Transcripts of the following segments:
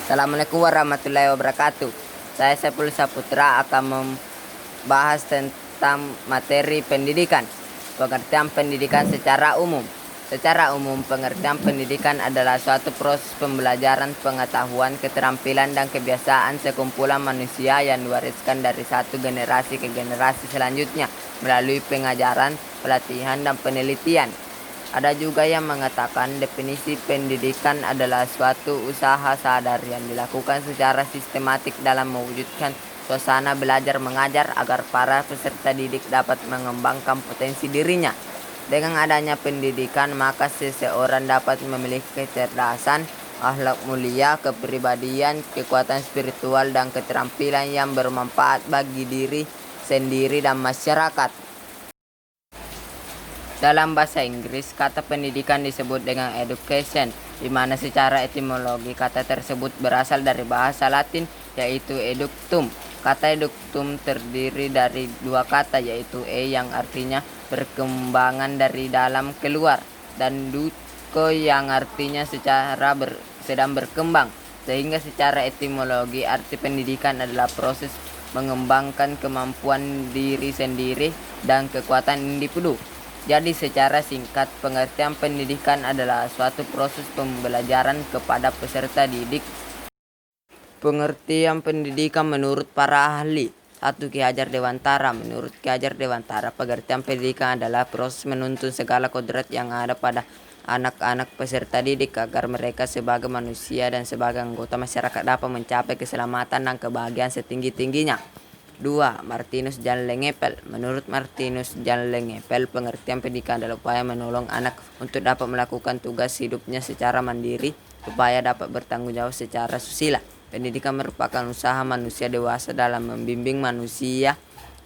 Assalamualaikum warahmatullahi wabarakatuh. Saya Saiful Saputra akan membahas tentang materi pendidikan. Pengertian pendidikan secara umum. Secara umum, pengertian pendidikan adalah suatu proses pembelajaran pengetahuan, keterampilan, dan kebiasaan sekumpulan manusia yang diwariskan dari satu generasi ke generasi selanjutnya melalui pengajaran, pelatihan, dan penelitian. Ada juga yang mengatakan definisi pendidikan adalah suatu usaha sadar yang dilakukan secara sistematik dalam mewujudkan suasana belajar mengajar agar para peserta didik dapat mengembangkan potensi dirinya. Dengan adanya pendidikan, maka seseorang dapat memiliki kecerdasan, akhlak mulia, kepribadian, kekuatan spiritual, dan keterampilan yang bermanfaat bagi diri sendiri dan masyarakat. Dalam bahasa Inggris, kata pendidikan disebut dengan education, di mana secara etimologi kata tersebut berasal dari bahasa Latin, yaitu eductum. Kata eductum terdiri dari dua kata, yaitu yang artinya perkembangan dari dalam keluar, dan duco yang artinya sedang berkembang. Sehingga secara etimologi arti pendidikan adalah proses mengembangkan kemampuan diri sendiri dan kekuatan individu. Jadi secara singkat, pengertian pendidikan adalah suatu proses pembelajaran kepada peserta didik. Pengertian pendidikan menurut para ahli. 1. Ki Hajar Dewantara. Menurut Ki Hajar Dewantara, pengertian pendidikan adalah proses menuntun segala kodrat yang ada pada anak-anak peserta didik agar mereka sebagai manusia dan sebagai anggota masyarakat dapat mencapai keselamatan dan kebahagiaan setinggi-tingginya. 2. Martinus Jan Lengepel. Menurut Martinus Jan Lengepel, pengertian pendidikan adalah upaya menolong anak untuk dapat melakukan tugas hidupnya secara mandiri, supaya dapat bertanggung jawab secara susila. Pendidikan merupakan usaha manusia dewasa dalam membimbing manusia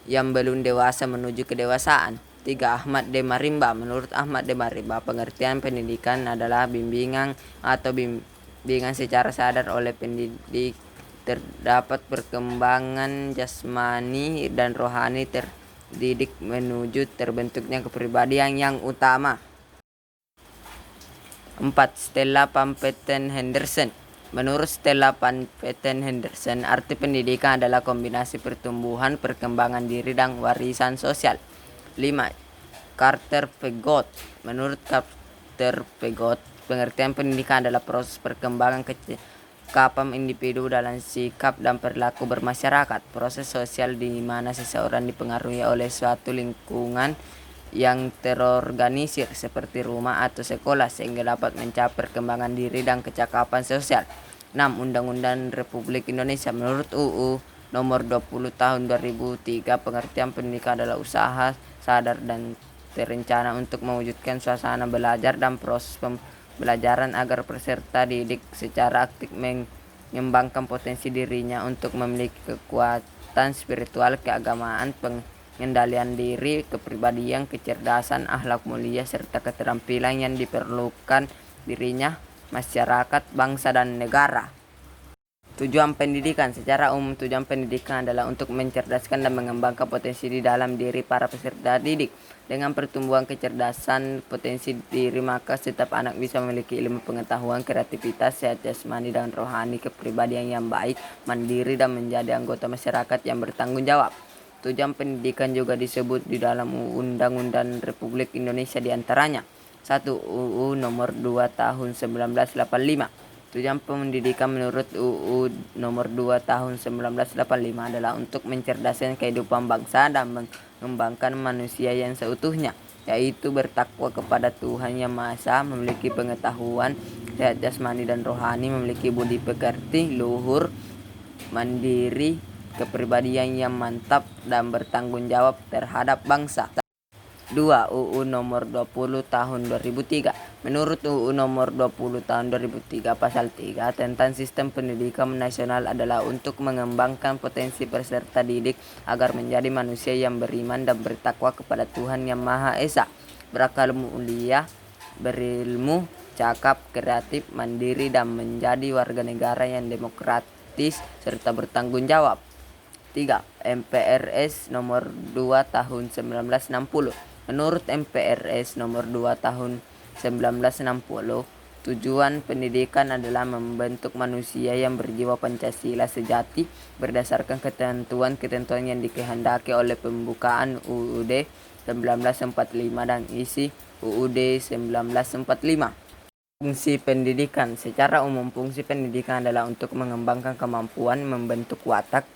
yang belum dewasa menuju kedewasaan. 3. Ahmad D. Marimba. Menurut Ahmad D. Marimba, pengertian pendidikan adalah bimbingan atau bimbingan secara sadar oleh pendidik terdapat perkembangan jasmani dan rohani terdidik menuju terbentuknya kepribadian yang utama. 4. Stella Pampeten Henderson. Menurut Stella Pampeten Henderson, arti pendidikan adalah kombinasi pertumbuhan, perkembangan diri, dan warisan sosial. 5. Carter Pegott. Menurut Carter Pegott, pengertian pendidikan adalah proses perkembangan kecakapan individu dalam sikap dan perilaku bermasyarakat. Proses sosial di mana seseorang dipengaruhi oleh suatu lingkungan yang terorganisir seperti rumah atau sekolah sehingga dapat mencapai perkembangan diri dan kecakapan sosial. 6. Undang-Undang Republik Indonesia. Menurut UU Nomor 20 Tahun 2003, pengertian pendidikan adalah usaha sadar dan terencana untuk mewujudkan suasana belajar dan proses pembelajaran agar peserta didik secara aktif mengembangkan potensi dirinya untuk memiliki kekuatan spiritual, keagamaan, pengendalian diri, kepribadian, kecerdasan, akhlak mulia, serta keterampilan yang diperlukan dirinya, masyarakat, bangsa, dan negara. Tujuan pendidikan. Secara umum, tujuan pendidikan adalah untuk mencerdaskan dan mengembangkan potensi di dalam diri para peserta didik. Dengan pertumbuhan kecerdasan potensi diri, maka setiap anak bisa memiliki ilmu pengetahuan, kreativitas, sehat jasmani dan rohani, kepribadian yang baik, mandiri, dan menjadi anggota masyarakat yang bertanggung jawab. Tujuan pendidikan juga disebut di dalam Undang-Undang Republik Indonesia, diantaranya 1. UU Nomor 2 Tahun 1985. Tujuan pendidikan menurut UU Nomor 2 Tahun 1985 adalah untuk mencerdaskan kehidupan bangsa dan mengembangkan manusia yang seutuhnya, yaitu bertakwa kepada Tuhan Yang Maha Esa, memiliki pengetahuan, sehat jasmani dan rohani, memiliki budi pekerti, luhur, mandiri, kepribadian yang mantap, dan bertanggung jawab terhadap bangsa. 2. UU Nomor 20 Tahun 2003. Menurut UU Nomor 20 Tahun 2003 Pasal 3 tentang sistem pendidikan nasional adalah untuk mengembangkan potensi peserta didik agar menjadi manusia yang beriman dan bertakwa kepada Tuhan Yang Maha Esa, berakal mulia, berilmu, cakap, kreatif, mandiri, dan menjadi warga negara yang demokratis serta bertanggung jawab. 3. MPRS Nomor 2 Tahun 1960. Menurut MPRS Nomor 2 Tahun 1960, Tujuan pendidikan adalah membentuk manusia yang berjiwa Pancasila sejati berdasarkan ketentuan-ketentuan yang dikehendaki oleh pembukaan UUD 1945 dan isi UUD 1945. Fungsi pendidikan. Secara umum, fungsi pendidikan adalah untuk mengembangkan kemampuan membentuk watak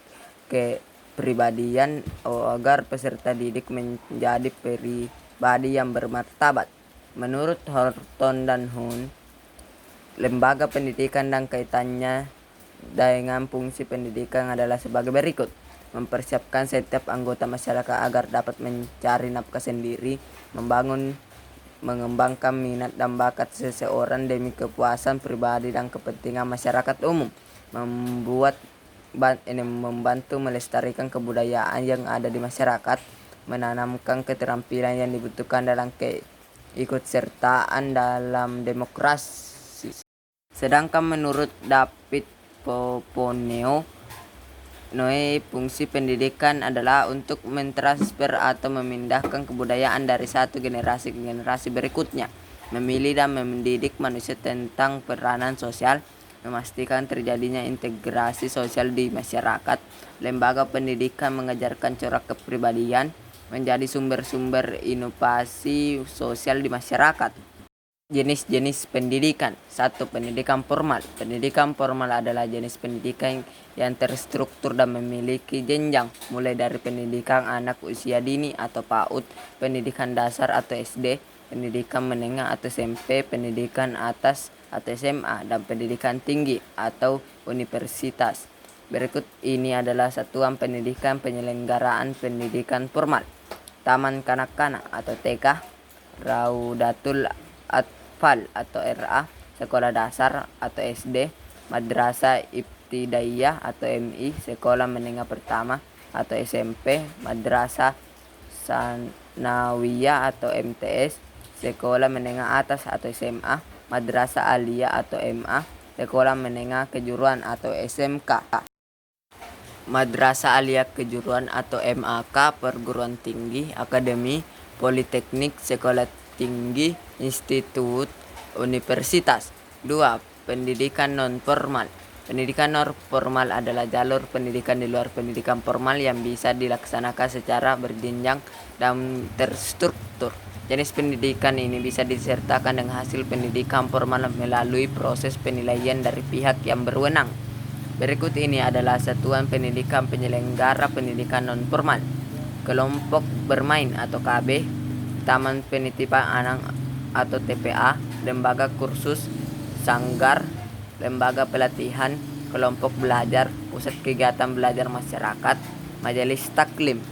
kepribadian agar peserta didik menjadi pribadi yang bermartabat. Menurut Horton dan Hun, lembaga pendidikan dan kaitannya dengan fungsi pendidikan adalah sebagai berikut. Mempersiapkan setiap anggota masyarakat agar dapat mencari nafkah sendiri, mengembangkan minat dan bakat seseorang demi kepuasan pribadi dan kepentingan masyarakat umum, membantu melestarikan kebudayaan yang ada di masyarakat, menanamkan keterampilan yang dibutuhkan dalam keikutsertaan dalam demokrasi. Sedangkan menurut David Poponeo, fungsi pendidikan adalah untuk mentransfer atau memindahkan kebudayaan dari satu generasi ke generasi berikutnya, memilih dan mendidik manusia tentang peranan sosial, memastikan terjadinya integrasi sosial di masyarakat. Lembaga pendidikan mengajarkan corak kepribadian menjadi sumber-sumber inovasi sosial di masyarakat. Jenis-jenis pendidikan. 1. Pendidikan formal. Pendidikan formal adalah jenis pendidikan yang terstruktur dan memiliki jenjang, mulai dari pendidikan anak usia dini atau PAUD, pendidikan dasar atau SD, pendidikan menengah atau SMP, pendidikan atas atau SMA, dan pendidikan tinggi atau universitas. Berikut ini adalah satuan pendidikan penyelenggaraan pendidikan formal. Taman Kanak-kanak atau TK, Raudatul Atfal atau RA, sekolah dasar atau SD, madrasah ibtidaiyah atau MI, sekolah menengah pertama atau SMP, madrasah sanawiyah atau MTS, sekolah menengah atas atau SMA, madrasah aliyah atau MA, sekolah menengah kejuruan atau SMK. Madrasah aliyah kejuruan atau MAK, perguruan tinggi, akademi, politeknik, sekolah tinggi, institut, universitas. 2. Pendidikan non-formal. Pendidikan non-formal adalah jalur pendidikan di luar pendidikan formal yang bisa dilaksanakan secara berjenjang dan terstruktur. Jenis pendidikan ini bisa disertakan dengan hasil pendidikan formal melalui proses penilaian dari pihak yang berwenang. Berikut ini adalah satuan pendidikan penyelenggara pendidikan non-formal. Kelompok bermain atau KB, taman penitipan anak atau TPA, lembaga kursus, sanggar, lembaga pelatihan, kelompok belajar, pusat kegiatan belajar masyarakat, majelis taklim.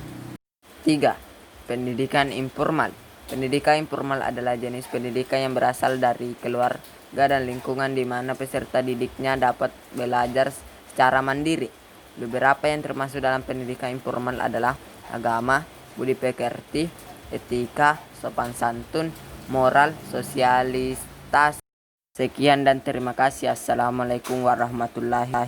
3. Pendidikan informal. Pendidikan informal adalah jenis pendidikan yang berasal dari keluarga dan lingkungan di mana peserta didiknya dapat belajar secara mandiri. Beberapa yang termasuk dalam pendidikan informal adalah agama, budi pekerti, etika, sopan santun, moral, sosialitas. Sekian dan terima kasih. Assalamualaikum warahmatullahi wabarakatuh.